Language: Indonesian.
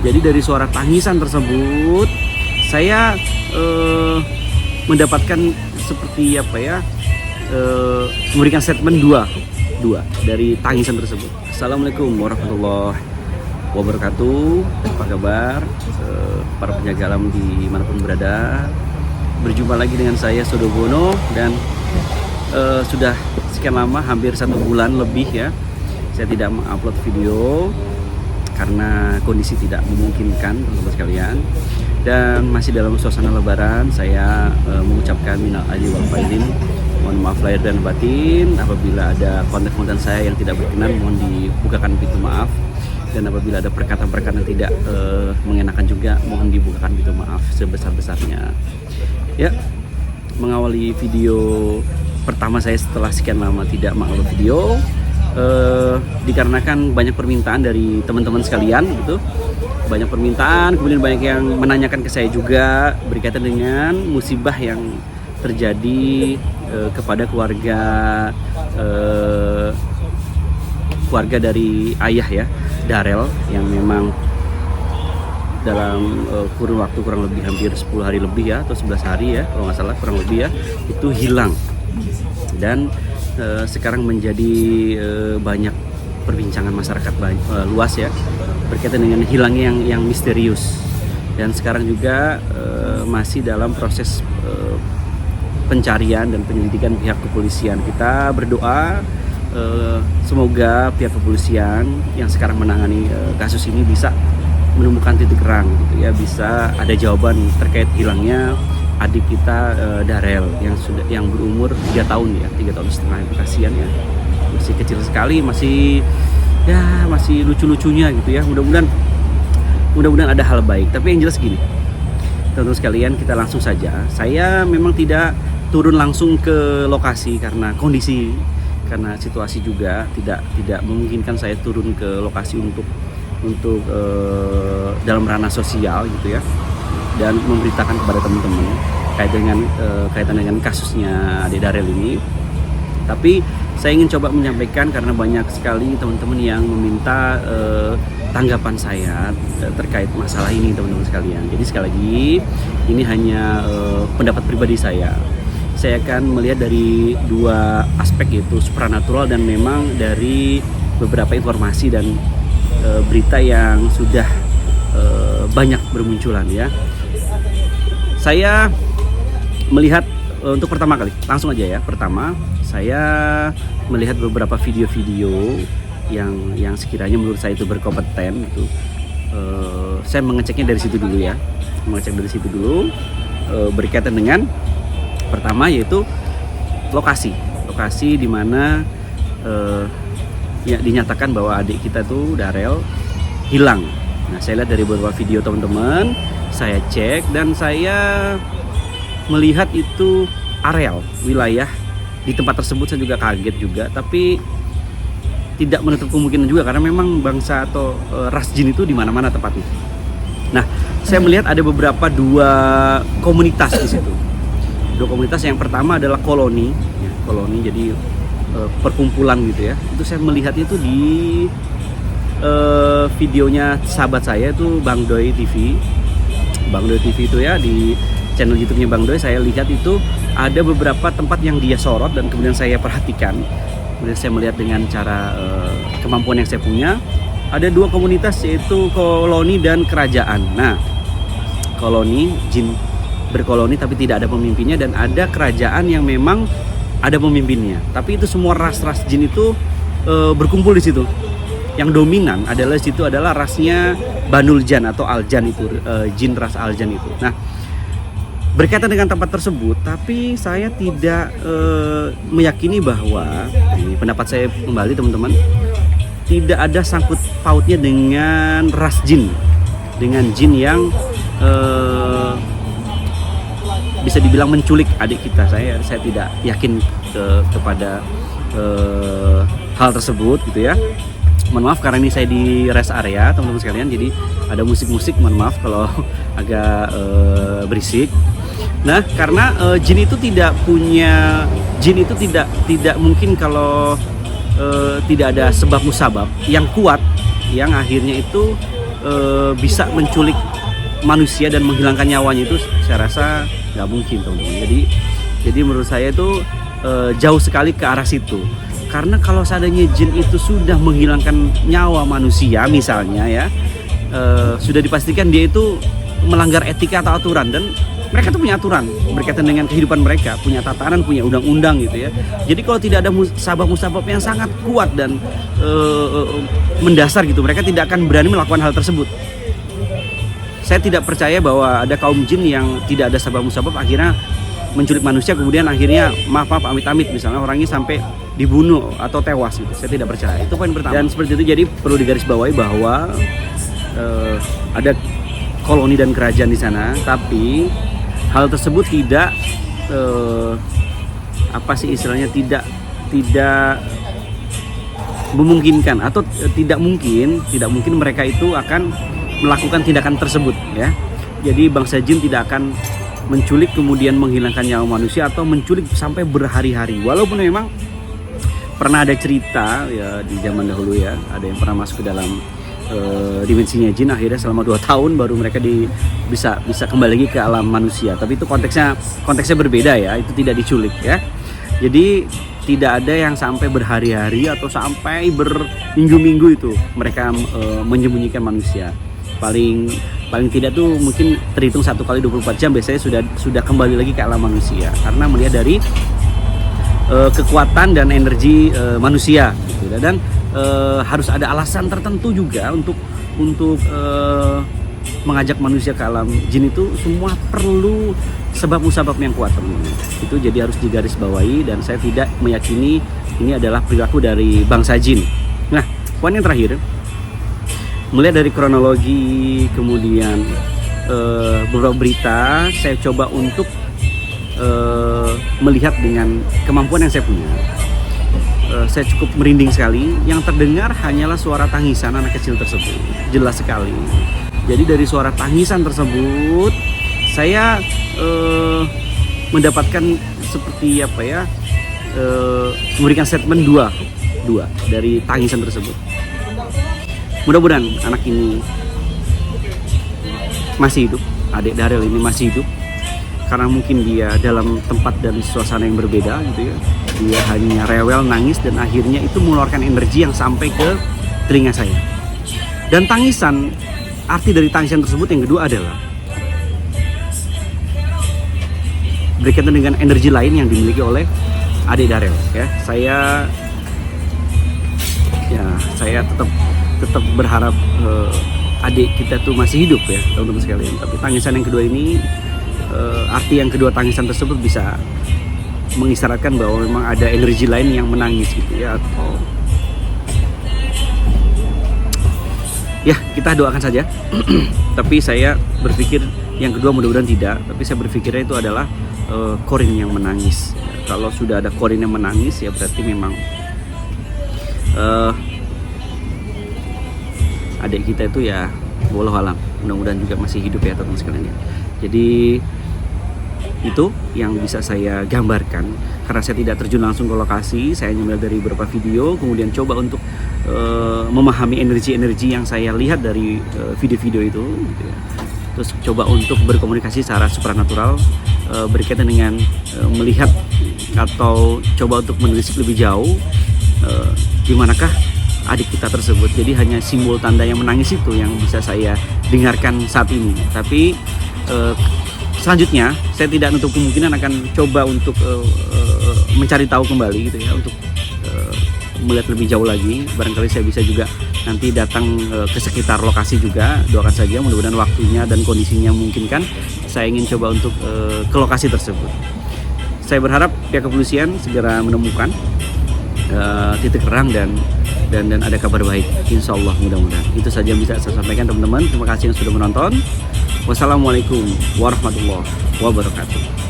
Jadi dari suara tangisan tersebut saya mendapatkan seperti apa ya, memberikan statement dua dari tangisan tersebut. Assalamualaikum warahmatullahi wabarakatuh. Apa kabar para penjaga alam dimanapun berada? Berjumpa lagi dengan saya Sodobono, dan sudah sekian lama, hampir 1 bulan lebih ya, saya tidak mengupload video karena kondisi tidak memungkinkan, teman-teman sekalian. Dan masih dalam suasana lebaran, saya mengucapkan minal aidin wal faizin, mohon maaf lahir dan batin. Apabila ada konten-konten saya yang tidak berkenan, mohon dibukakan pintu maaf. Dan apabila ada perkataan-perkataan yang tidak mengenakan juga, mohon dibukakan pintu maaf sebesar-besarnya. Ya, mengawali video pertama saya setelah sekian lama tidak mengupload video, dikarenakan banyak permintaan dari teman-teman sekalian gitu. Banyak permintaan, kemudian banyak yang menanyakan ke saya juga berkaitan dengan musibah yang terjadi kepada keluarga dari ayah ya, Darel, yang memang dalam kurun waktu kurang lebih hampir 10 hari lebih ya, atau 11 hari ya kalau nggak salah, kurang lebih ya, itu hilang. Dan sekarang menjadi banyak perbincangan masyarakat luas ya, berkaitan dengan hilangnya yang misterius. Dan sekarang juga masih dalam proses pencarian dan penyelidikan pihak kepolisian. Kita berdoa semoga pihak kepolisian yang sekarang menangani kasus ini bisa menemukan titik terang gitu ya, bisa ada jawaban terkait hilangnya adik kita Darel yang berumur 3 tahun ya, 3 tahun setengah. Kasihan ya, masih kecil sekali, masih lucu-lucunya gitu ya. Mudah-mudahan ada hal baik. Tapi yang jelas gini, teman-teman sekalian, kita langsung saja. Saya memang tidak turun langsung ke lokasi karena kondisi, karena situasi juga tidak memungkinkan saya turun ke lokasi untuk dalam ranah sosial gitu ya, dan memberitakan kepada teman-teman kaitan dengan kasusnya adik Darel ini. Tapi saya ingin coba menyampaikan karena banyak sekali teman-teman yang meminta tanggapan saya terkait masalah ini, teman-teman sekalian. Jadi sekali lagi, ini hanya pendapat pribadi saya. Saya akan melihat dari 2 aspek, yaitu supranatural dan memang dari beberapa informasi dan berita yang sudah banyak bermunculan ya. Saya melihat untuk pertama kali, langsung aja ya. Pertama, saya melihat beberapa video-video yang sekiranya menurut saya itu berkompeten itu. Saya mengeceknya dari situ dulu ya. Berkaitan dengan pertama, yaitu lokasi di mana ya dinyatakan bahwa adik kita tuh Darel hilang. Nah, saya lihat dari beberapa video teman-teman, saya cek dan saya melihat itu areal wilayah di tempat tersebut. Saya juga kaget juga, tapi tidak menutup kemungkinan juga karena memang bangsa atau ras jin itu di mana-mana tempatnya. Nah, saya melihat ada beberapa 2 komunitas di situ. 2 komunitas, yang pertama adalah koloni, jadi perkumpulan gitu ya. Itu saya melihatnya itu di videonya sahabat saya itu Bang Doi TV itu ya, di channel YouTube-nya Bang Doi. Saya lihat itu ada beberapa tempat yang dia sorot dan kemudian saya perhatikan. Kemudian saya melihat dengan cara kemampuan yang saya punya, ada 2 komunitas, yaitu koloni dan kerajaan. Nah, koloni, jin berkoloni tapi tidak ada pemimpinnya, dan ada kerajaan yang memang ada pemimpinnya. Tapi itu semua ras-ras jin itu berkumpul di situ. Yang dominan adalah situ adalah rasnya Banul Jan atau Aljan itu, jin ras Aljan itu. Nah, berkaitan dengan tempat tersebut, tapi saya tidak meyakini bahwa, ini pendapat saya kembali teman-teman, tidak ada sangkut pautnya dengan ras jin, dengan jin yang bisa dibilang menculik adik kita. Saya tidak yakin kepada hal tersebut gitu ya. Mohon maaf karena ini saya di rest area, teman-teman sekalian, jadi ada musik-musik, mohon maaf kalau agak berisik. Nah, karena jin itu tidak mungkin kalau tidak ada sebab musabab yang kuat, yang akhirnya itu bisa menculik manusia dan menghilangkan nyawanya itu saya rasa nggak mungkin, teman-teman. Jadi menurut saya itu jauh sekali ke arah situ. Karena kalau seandainya jin itu sudah menghilangkan nyawa manusia misalnya ya, sudah dipastikan dia itu melanggar etika atau aturan, dan mereka tuh punya aturan berkaitan dengan kehidupan mereka, punya tatanan, punya undang-undang gitu ya. Jadi kalau tidak ada musabab-musabab yang sangat kuat dan mendasar gitu, mereka tidak akan berani melakukan hal tersebut. Saya tidak percaya bahwa ada kaum jin yang tidak ada sabab musabab akhirnya menculik manusia, kemudian akhirnya maaf amit-amit misalnya orangnya sampai dibunuh atau tewas gitu. Saya tidak percaya. Itu poin pertama. Dan seperti itu, jadi perlu digarisbawahi bahwa ada koloni dan kerajaan di sana, tapi hal tersebut tidak tidak memungkinkan atau tidak mungkin mereka itu akan melakukan tindakan tersebut ya. Jadi bangsa jin tidak akan menculik kemudian menghilangkan nyawa manusia atau menculik sampai berhari-hari. Walaupun memang pernah ada cerita ya di zaman dahulu ya, ada yang pernah masuk ke dalam dimensinya jin, akhirnya selama 2 tahun baru mereka bisa kembali lagi ke alam manusia. Tapi itu konteksnya berbeda ya, itu tidak diculik ya. Jadi tidak ada yang sampai berhari-hari atau sampai berminggu-minggu itu mereka menyembunyikan manusia. Paling tidak tuh mungkin terhitung 1 kali 24 jam biasanya sudah kembali lagi ke alam manusia, karena melihat dari kekuatan dan energi manusia gitu. Dan harus ada alasan tertentu juga untuk mengajak manusia ke alam jin, itu semua perlu sebab musabab yang kuat, teman-teman. Itu jadi harus digarisbawahi, dan saya tidak meyakini ini adalah perilaku dari bangsa jin. Nah, poin yang terakhir, melihat dari kronologi kemudian beberapa berita, saya coba untuk melihat dengan kemampuan yang saya punya. Saya cukup merinding sekali. Yang terdengar hanyalah suara tangisan anak kecil tersebut, jelas sekali. Jadi dari suara tangisan tersebut saya mendapatkan seperti memberikan statement dua dari tangisan tersebut. Mudah-mudahan anak ini masih hidup, adik Daryl ini masih hidup, karena mungkin dia dalam tempat dan suasana yang berbeda gitu ya. Dia hanya rewel, nangis, dan akhirnya itu mengeluarkan energi yang sampai ke telinga saya. Dan tangisan, arti dari tangisan tersebut yang kedua adalah berkaitan dengan energi lain yang dimiliki oleh adik Daryl ya. Saya tetap berharap adik kita tuh masih hidup ya, teman-teman sekalian. Tapi tangisan yang kedua ini, arti yang kedua tangisan tersebut bisa mengisyaratkan bahwa memang ada energi lain yang menangis gitu ya. Atau ya, kita doakan saja. Tapi saya berpikir yang kedua mudah-mudahan tidak. Tapi saya berpikirnya itu adalah Korin yang menangis. Kalau sudah ada Korin yang menangis ya berarti memang adik kita itu ya wallahu alam, mudah-mudahan juga masih hidup ya, teman-teman sekalian. Jadi itu yang bisa saya gambarkan, karena saya tidak terjun langsung ke lokasi. Saya hanya melihat dari beberapa video, kemudian coba untuk memahami energi-energi yang saya lihat dari video-video itu gitu ya. Terus coba untuk berkomunikasi secara supranatural berkaitan dengan melihat atau coba untuk menelisik lebih jauh di manakah adik kita tersebut. Jadi hanya simbol tanda yang menangis itu yang bisa saya dengarkan saat ini. Tapi selanjutnya saya tidak menutup kemungkinan akan coba untuk mencari tahu kembali gitu ya, untuk melihat lebih jauh lagi. Barangkali saya bisa juga nanti datang ke sekitar lokasi juga. Doakan saja mudah-mudahan waktunya dan kondisinya memungkinkan. Saya ingin coba untuk ke lokasi tersebut. Saya berharap pihak kepolisian segera menemukan titik terang dan ada kabar baik, insya Allah, mudah-mudahan. Itu saja yang bisa saya sampaikan, teman-teman. Terima kasih yang sudah menonton. Wassalamualaikum warahmatullahi wabarakatuh.